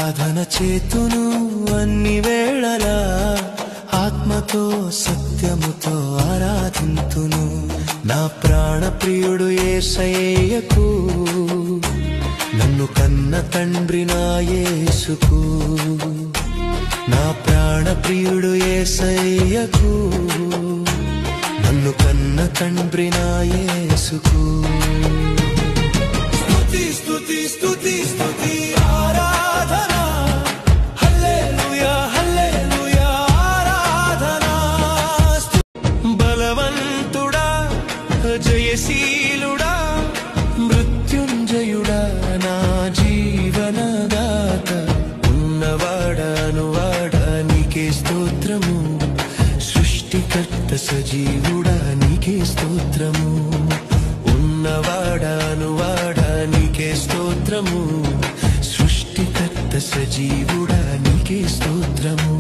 ఆరాధన చేతును అన్ని వేళలా ఆత్మతో సత్యముతో ఆరాధింతును నా ప్రాణ ప్రియుడు యేసయ్యకు నన్ను కన్న తండ్రి నా యేసుకు నా ప్రాణ ప్రియుడు యేసయ్యకు నన్ను కన్న తండ్రి నా యేసుకు స్తుతి స్తుతి స్తుతి స్తుతి ఆరాధన హల్లెలూయా హల్లెలూయా ఆరాధన బలవంతుడా జయశీలుడా మృత్యుంజయుడా నా జీవనదాత ఉన్నవాడా నీకే స్తోత్రము సృష్టికర్త సజీవుడా నీకే స్తోత్రము ఉన్నవాడా నీకే స్తోత్రము సృష్టికర్త సజీవుడా నీకే స్తోత్రము